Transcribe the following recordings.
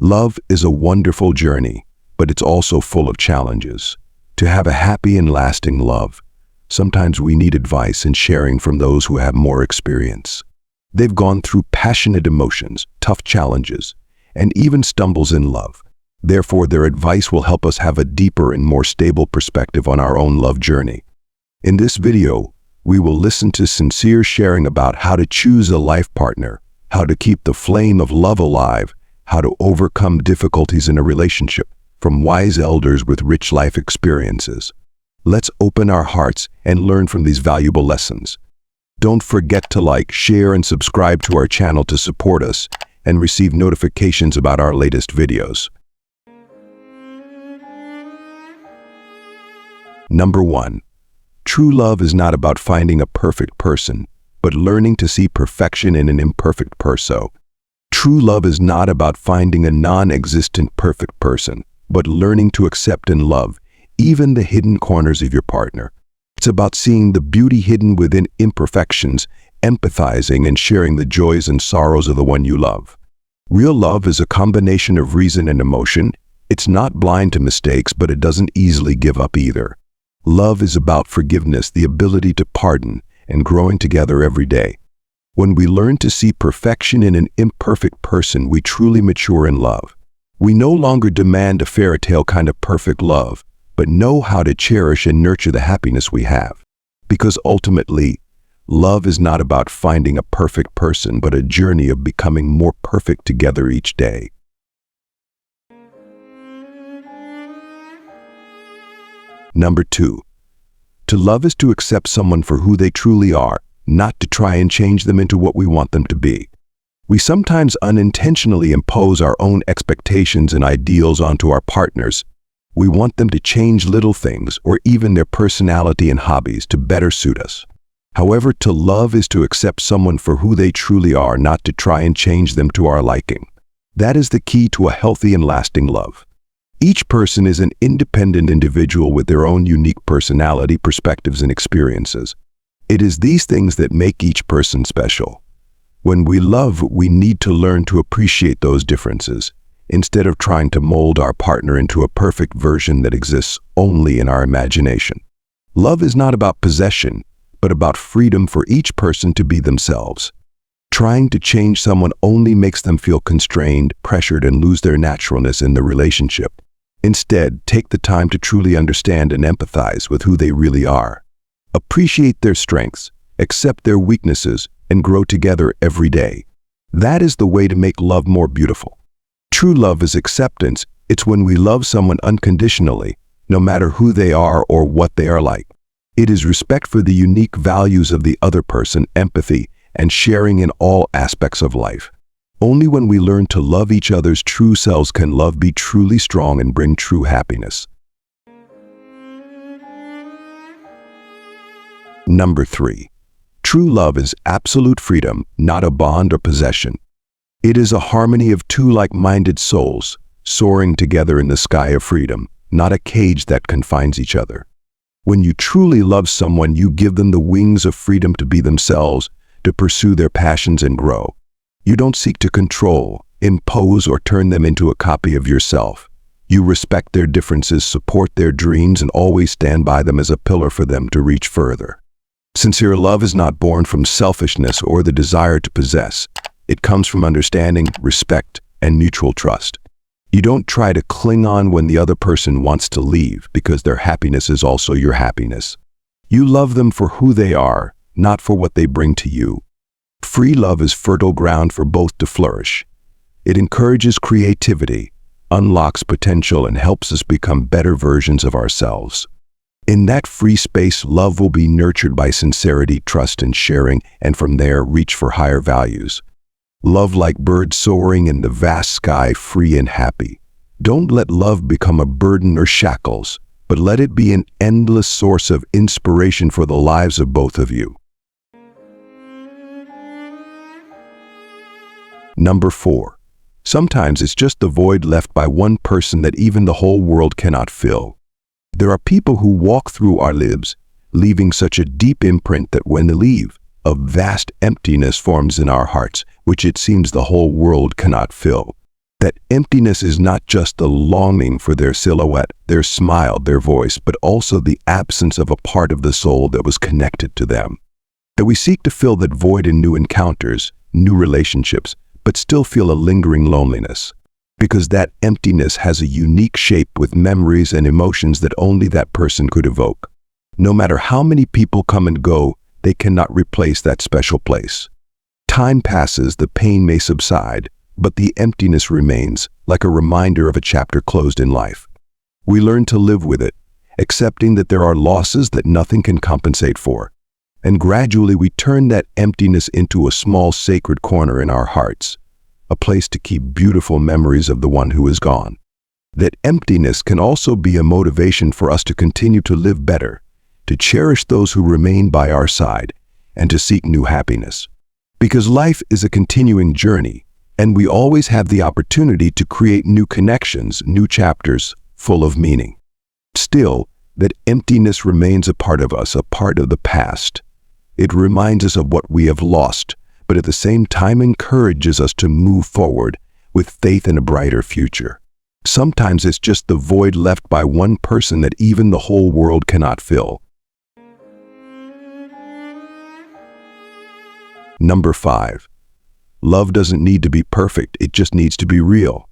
Love is a wonderful journey, but it's also full of challenges. To have a happy and lasting love, sometimes we need advice and sharing from those who have more experience. They've gone through passionate emotions, tough challenges, and even stumbles in love. Therefore, their advice will help us have a deeper and more stable perspective on our own love journey. In this video, we will listen to sincere sharing about how to choose a life partner, how to keep the flame of love alive, how to overcome difficulties in a relationship, from wise elders with rich life experiences. Let's open our hearts and learn from these valuable lessons. Don't forget to like, share, and subscribe to our channel to support us and receive notifications about our latest videos. Number 1. True love is not about finding a perfect person, but learning to see perfection in an imperfect person. True love is not about finding a non-existent perfect person, but learning to accept and love even the hidden corners of your partner. It's about seeing the beauty hidden within imperfections, empathizing and sharing the joys and sorrows of the one you love. Real love is a combination of reason and emotion. It's not blind to mistakes, but it doesn't easily give up either. Love is about forgiveness, the ability to pardon, and growing together every day. When we learn to see perfection in an imperfect person, we truly mature in love. We no longer demand a fairy tale kind of perfect love, but know how to cherish and nurture the happiness we have. Because ultimately, love is not about finding a perfect person, but a journey of becoming more perfect together each day. Number 2. To love is to accept someone for who they truly are, not to try and change them into what we want them to be. We sometimes unintentionally impose our own expectations and ideals onto our partners. We want them to change little things or even their personality and hobbies to better suit us. However, to love is to accept someone for who they truly are, not to try and change them to our liking. That is the key to a healthy and lasting love. Each person is an independent individual with their own unique personality, perspectives, and experiences. It is these things that make each person special. When we love, we need to learn to appreciate those differences, instead of trying to mold our partner into a perfect version that exists only in our imagination. Love is not about possession, but about freedom for each person to be themselves. Trying to change someone only makes them feel constrained, pressured, and lose their naturalness in the relationship. Instead, take the time to truly understand and empathize with who they really are. Appreciate their strengths, accept their weaknesses, and grow together every day. That is the way to make love more beautiful. True love is acceptance. It's when we love someone unconditionally, no matter who they are or what they are like. It is respect for the unique values of the other person, empathy, and sharing in all aspects of life. Only when we learn to love each other's true selves can love be truly strong and bring true happiness. Number 3. True love is absolute freedom, not a bond or possession. It is a harmony of two like-minded souls, soaring together in the sky of freedom, not a cage that confines each other. When you truly love someone, you give them the wings of freedom to be themselves, to pursue their passions and grow. You don't seek to control, impose, or turn them into a copy of yourself. You respect their differences, support their dreams, and always stand by them as a pillar for them to reach further. Sincere love is not born from selfishness or the desire to possess. It comes from understanding, respect, and mutual trust. You don't try to cling on when the other person wants to leave, because their happiness is also your happiness. You love them for who they are, not for what they bring to you. Free love is fertile ground for both to flourish. It encourages creativity, unlocks potential, and helps us become better versions of ourselves. In that free space, love will be nurtured by sincerity, trust, and sharing, and from there reach for higher values. Love like birds soaring in the vast sky, free and happy. Don't let love become a burden or shackles, but let it be an endless source of inspiration for the lives of both of you. Number 4. Sometimes it's just the void left by one person that even the whole world cannot fill. There are people who walk through our lives, leaving such a deep imprint that when they leave, a vast emptiness forms in our hearts, which it seems the whole world cannot fill. That emptiness is not just the longing for their silhouette, their smile, their voice, but also the absence of a part of the soul that was connected to them. That we seek to fill that void in new encounters, new relationships, but still feel a lingering loneliness. Because that emptiness has a unique shape with memories and emotions that only that person could evoke. No matter how many people come and go, they cannot replace that special place. Time passes, the pain may subside, but the emptiness remains, like a reminder of a chapter closed in life. We learn to live with it, accepting that there are losses that nothing can compensate for. And gradually we turn that emptiness into a small sacred corner in our hearts, a place to keep beautiful memories of the one who is gone. That emptiness can also be a motivation for us to continue to live better, to cherish those who remain by our side, and to seek new happiness. Because life is a continuing journey, and we always have the opportunity to create new connections, new chapters, full of meaning. Still, that emptiness remains a part of us, a part of the past. It reminds us of what we have lost, but at the same time encourages us to move forward with faith in a brighter future. Sometimes it's just the void left by one person that even the whole world cannot fill. Number 5. Love doesn't need to be perfect, it just needs to be real.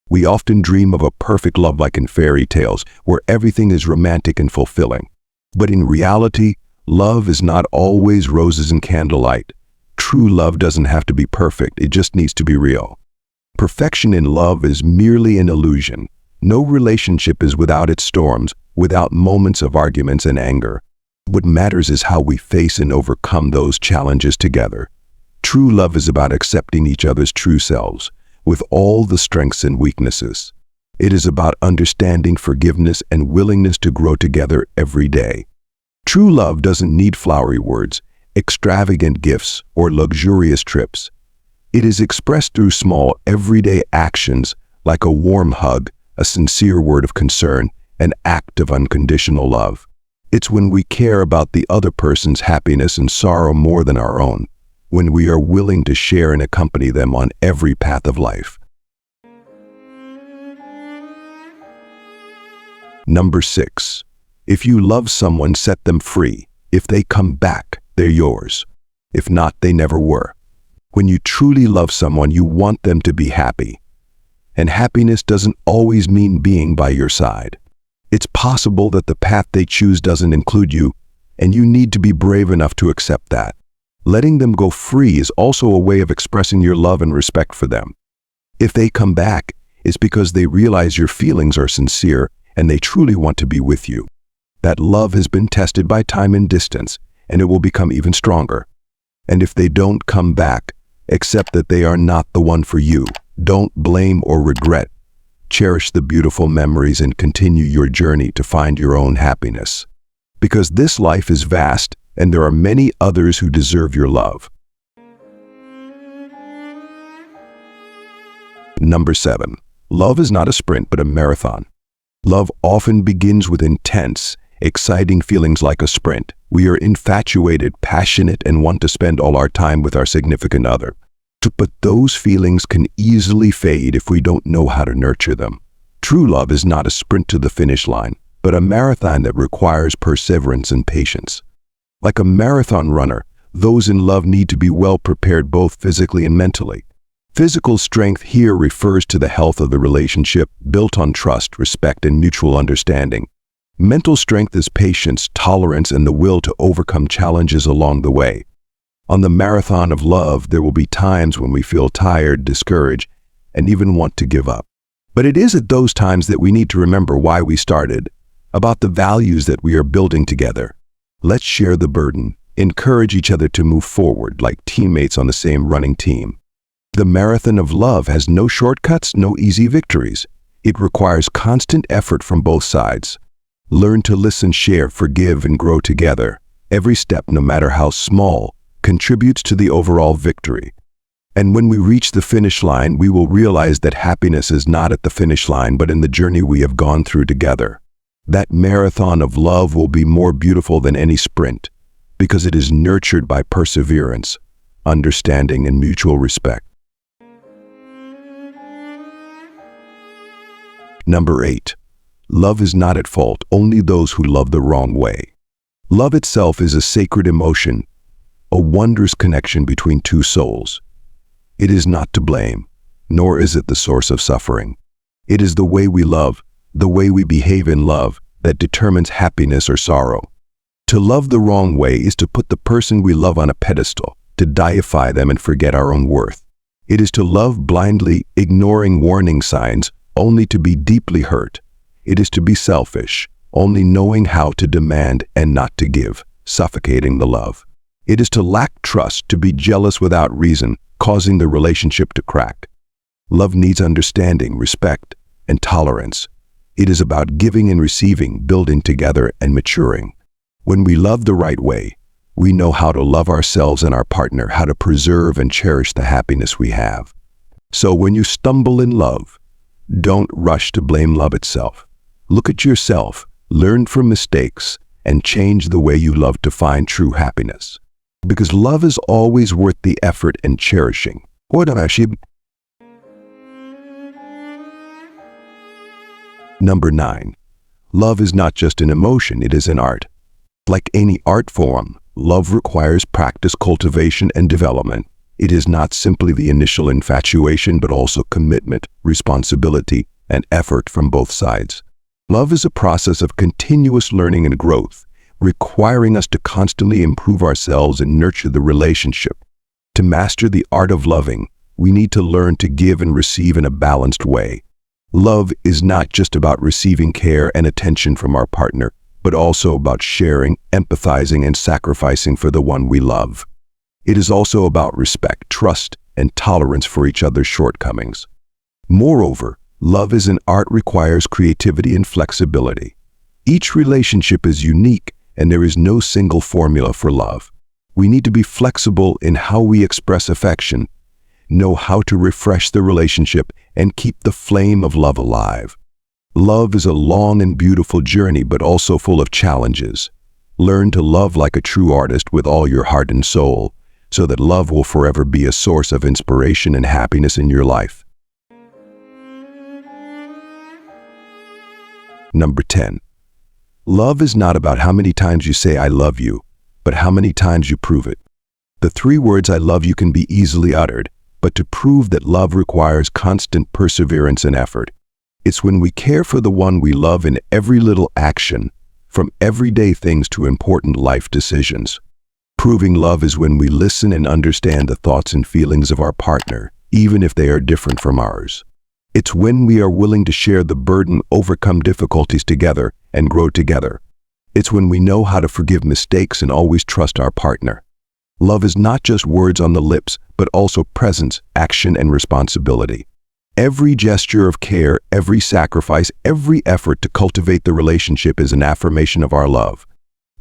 We often dream of a perfect love like in fairy tales, where everything is romantic and fulfilling. But in reality, love is not always roses and candlelight. True love doesn't have to be perfect, it just needs to be real. Perfection in love is merely an illusion. No relationship is without its storms, without moments of arguments and anger. What matters is how we face and overcome those challenges together. True love is about accepting each other's true selves, with all the strengths and weaknesses. It is about understanding forgiveness and willingness to grow together every day. True love doesn't need flowery words, extravagant gifts, or luxurious trips. It is expressed through small, everyday actions like a warm hug, a sincere word of concern, an act of unconditional love. It's when we care about the other person's happiness and sorrow more than our own, when we are willing to share and accompany them on every path of life. Number 6. If you love someone, set them free. If they come back, they're yours. If not, they never were. When you truly love someone, you want them to be happy. And happiness doesn't always mean being by your side. It's possible that the path they choose doesn't include you, and you need to be brave enough to accept that. Letting them go free is also a way of expressing your love and respect for them. If they come back, it's because they realize your feelings are sincere and they truly want to be with you. That love has been tested by time and distance, and it will become even stronger. And if they don't come back, accept that they are not the one for you. Don't blame or regret. Cherish the beautiful memories and continue your journey to find your own happiness. Because this life is vast, and there are many others who deserve your love. Number 7. Love is not a sprint, but a marathon. Love often begins with intense, exciting feelings like a sprint. We are infatuated, passionate, and want to spend all our time with our significant other. But those feelings can easily fade if we don't know how to nurture them. True love is not a sprint to the finish line, but a marathon that requires perseverance and patience. Like a marathon runner, those in love need to be well prepared both physically and mentally. Physical strength here refers to the health of the relationship, built on trust, respect, and mutual understanding. Mental strength is patience, tolerance, and the will to overcome challenges along the way. On the marathon of love, there will be times when we feel tired, discouraged, and even want to give up. But it is at those times that we need to remember why we started, about the values that we are building together. Let's share the burden, encourage each other to move forward like teammates on the same running team. The marathon of love has no shortcuts, no easy victories. It requires constant effort from both sides. Learn to listen, share, forgive, and grow together. Every step, no matter how small, contributes to the overall victory. And when we reach the finish line, we will realize that happiness is not at the finish line, but in the journey we have gone through together. That marathon of love will be more beautiful than any sprint, because it is nurtured by perseverance, understanding, and mutual respect. Number 8. Love is not at fault, only those who love the wrong way. Love itself is a sacred emotion, a wondrous connection between two souls. It is not to blame, nor is it the source of suffering. It is the way we love, the way we behave in love, that determines happiness or sorrow. To love the wrong way is to put the person we love on a pedestal, to deify them and forget our own worth. It is to love blindly, ignoring warning signs, only to be deeply hurt. It is to be selfish, only knowing how to demand and not to give, suffocating the love. It is to lack trust, to be jealous without reason, causing the relationship to crack. Love needs understanding, respect, and tolerance. It is about giving and receiving, building together and maturing. When we love the right way, we know how to love ourselves and our partner, how to preserve and cherish the happiness we have. So when you stumble in love, don't rush to blame love itself. Look at yourself, learn from mistakes, and change the way you love to find true happiness. Because love is always worth the effort and cherishing. Number 9. Love is not just an emotion, it is an art. Like any art form, love requires practice, cultivation, and development. It is not simply the initial infatuation, but also commitment, responsibility, and effort from both sides. Love is a process of continuous learning and growth, requiring us to constantly improve ourselves and nurture the relationship. To master the art of loving, we need to learn to give and receive in a balanced way. Love is not just about receiving care and attention from our partner, but also about sharing, empathizing, and sacrificing for the one we love. It is also about respect, trust, and tolerance for each other's shortcomings. Moreover, love as an art requires creativity and flexibility. Each relationship is unique, and there is no single formula for love. We need to be flexible in how we express affection, know how to refresh the relationship, and keep the flame of love alive. Love is a long and beautiful journey, but also full of challenges. Learn to love like a true artist with all your heart and soul, so that love will forever be a source of inspiration and happiness in your life. Number 10. Love is not about how many times you say "I love you," but how many times you prove it. The 3 words "I love you" can be easily uttered, but to prove that love requires constant perseverance and effort. It's when we care for the one we love in every little action, from everyday things to important life decisions. Proving love is when we listen and understand the thoughts and feelings of our partner, even if they are different from ours. It's when we are willing to share the burden, overcome difficulties together, and grow together. It's when we know how to forgive mistakes and always trust our partner. Love is not just words on the lips, but also presence, action, and responsibility. Every gesture of care, every sacrifice, every effort to cultivate the relationship is an affirmation of our love.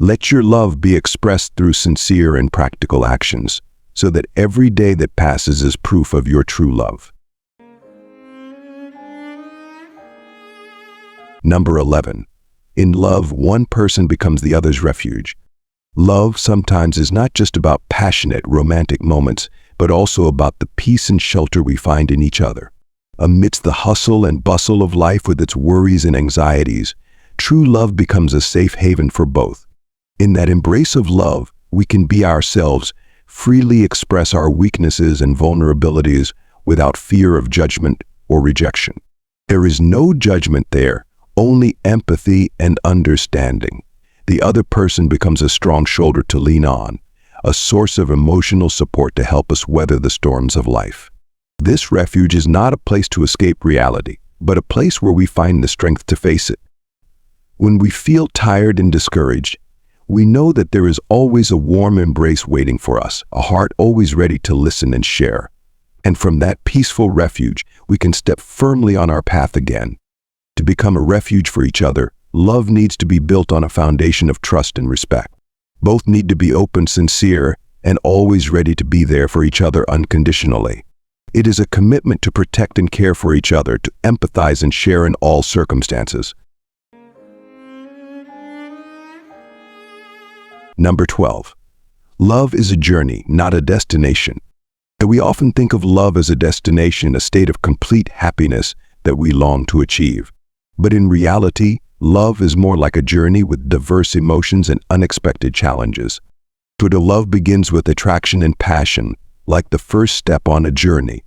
Let your love be expressed through sincere and practical actions, so that every day that passes is proof of your true love. Number 11. In love, one person becomes the other's refuge. Love sometimes is not just about passionate, romantic moments, but also about the peace and shelter we find in each other. Amidst the hustle and bustle of life with its worries and anxieties, true love becomes a safe haven for both. In that embrace of love, we can be ourselves, freely express our weaknesses and vulnerabilities without fear of judgment or rejection. There is no judgment there, only empathy and understanding. The other person becomes a strong shoulder to lean on, a source of emotional support to help us weather the storms of life. This refuge is not a place to escape reality, but a place where we find the strength to face it. When we feel tired and discouraged, we know that there is always a warm embrace waiting for us, a heart always ready to listen and share. And from that peaceful refuge, we can step firmly on our path again. To become a refuge for each other, love needs to be built on a foundation of trust and respect. Both need to be open, sincere, and always ready to be there for each other unconditionally. It is a commitment to protect and care for each other, to empathize and share in all circumstances. Number 12. Love is a journey, not a destination. We often think of love as a destination, a state of complete happiness that we long to achieve. But in reality, love is more like a journey with diverse emotions and unexpected challenges. To love begins with attraction and passion, like the first step on a journey.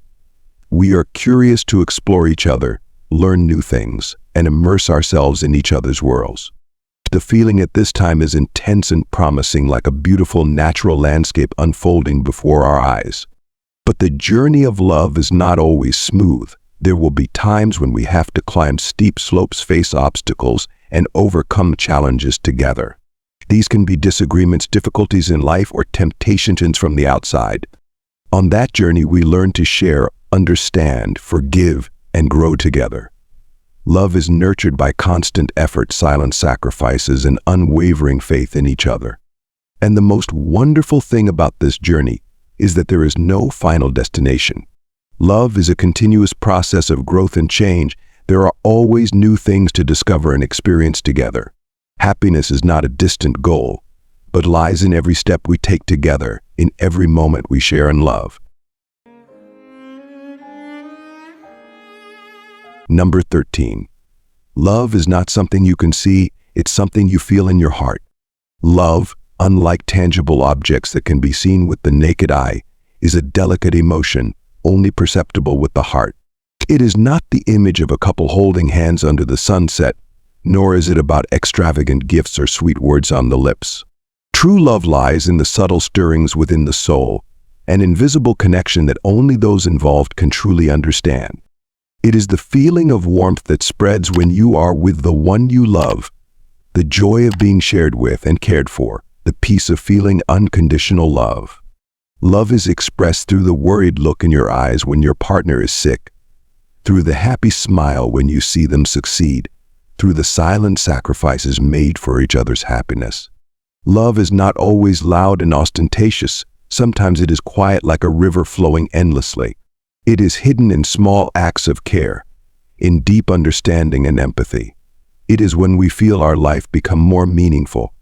We are curious to explore each other, learn new things, and immerse ourselves in each other's worlds. The feeling at this time is intense and promising, like a beautiful natural landscape unfolding before our eyes. But the journey of love is not always smooth. There will be times when we have to climb steep slopes, face obstacles, and overcome challenges together. These can be disagreements, difficulties in life, or temptations from the outside. On that journey, we learn to share, understand, forgive, and grow together. Love is nurtured by constant effort, silent sacrifices, and unwavering faith in each other. And the most wonderful thing about this journey is that there is no final destination. Love is a continuous process of growth and change. There are always new things to discover and experience together. Happiness is not a distant goal, but lies in every step we take together, in every moment we share in love. Number 13. Love is not something you can see, it's something you feel in your heart. Love, unlike tangible objects that can be seen with the naked eye, is a delicate emotion, only perceptible with the heart. It is not the image of a couple holding hands under the sunset, nor is it about extravagant gifts or sweet words on the lips. True love lies in the subtle stirrings within the soul, an invisible connection that only those involved can truly understand. It is the feeling of warmth that spreads when you are with the one you love, the joy of being shared with and cared for, the peace of feeling unconditional love. Love is expressed through the worried look in your eyes when your partner is sick, through the happy smile when you see them succeed, through the silent sacrifices made for each other's happiness. Love is not always loud and ostentatious. Sometimes it is quiet, like a river flowing endlessly. It is hidden in small acts of care, in deep understanding and empathy. It is when we feel our life become more meaningful,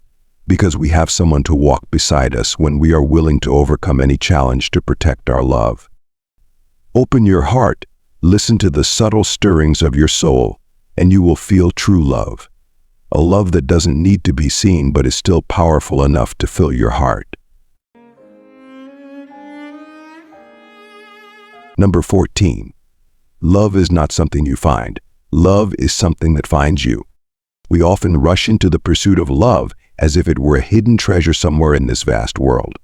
because we have someone to walk beside us, when we are willing to overcome any challenge to protect our love. Open your heart, listen to the subtle stirrings of your soul, and you will feel true love. A love that doesn't need to be seen but is still powerful enough to fill your heart. Number 14. Love is not something you find. Love is something that finds you. We often rush into the pursuit of love as if it were a hidden treasure somewhere in this vast world.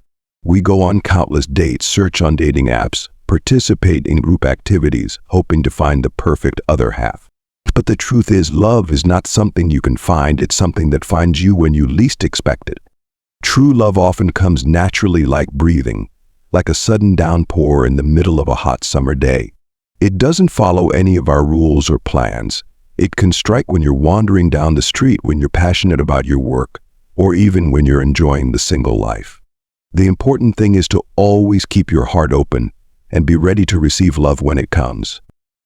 We go on countless dates, search on dating apps, participate in group activities, hoping to find the perfect other half. But the truth is, love is not something you can find, it's something that finds you when you least expect it. True love often comes naturally, like breathing, like a sudden downpour in the middle of a hot summer day. It doesn't follow any of our rules or plans. It can strike when you're wandering down the street, when you're passionate about your work, or even when you're enjoying the single life. The important thing is to always keep your heart open and be ready to receive love when it comes.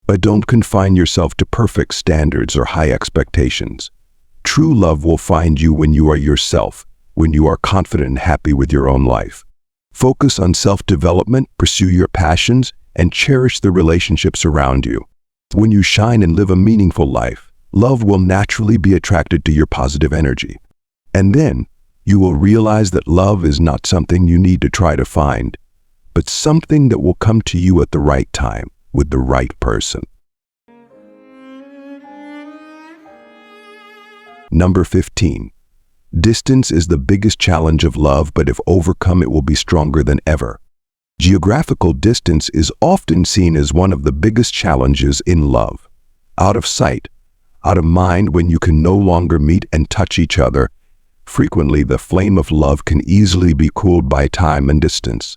But don't confine yourself to perfect standards or high expectations. True love will find you when you are yourself, when you are confident and happy with your own life. Focus on self-development, pursue your passions, and cherish the relationships around you. When you shine and live a meaningful life, love will naturally be attracted to your positive energy. And then, you will realize that love is not something you need to try to find, but something that will come to you at the right time, with the right person. Number 15. Distance is the biggest challenge of love, but if overcome, it will be stronger than ever. Geographical distance is often seen as one of the biggest challenges in love. Out of sight, out of mind, when you can no longer meet and touch each other, frequently the flame of love can easily be cooled by time and distance.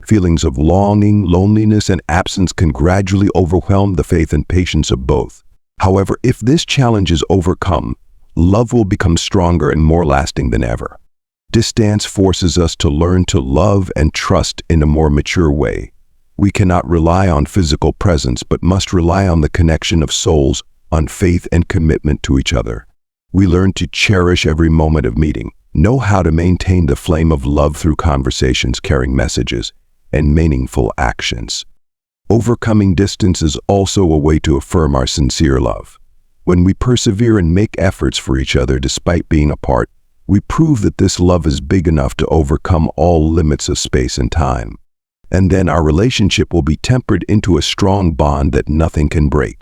Feelings of longing, loneliness, and absence can gradually overwhelm the faith and patience of both. However, if this challenge is overcome, love will become stronger and more lasting than ever. Distance forces us to learn to love and trust in a more mature way. We cannot rely on physical presence, but must rely on the connection of souls, on faith and commitment to each other. We learn to cherish every moment of meeting, know how to maintain the flame of love through conversations, carrying messages, and meaningful actions. Overcoming distance is also a way to affirm our sincere love. When we persevere and make efforts for each other despite being apart, we prove that this love is big enough to overcome all limits of space and time. And then our relationship will be tempered into a strong bond that nothing can break.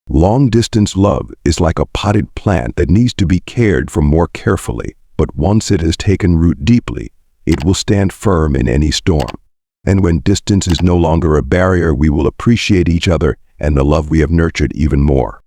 Long-distance love is like a potted plant that needs to be cared for more carefully, but once it has taken root deeply, it will stand firm in any storm. And when distance is no longer a barrier, we will appreciate each other and the love we have nurtured even more.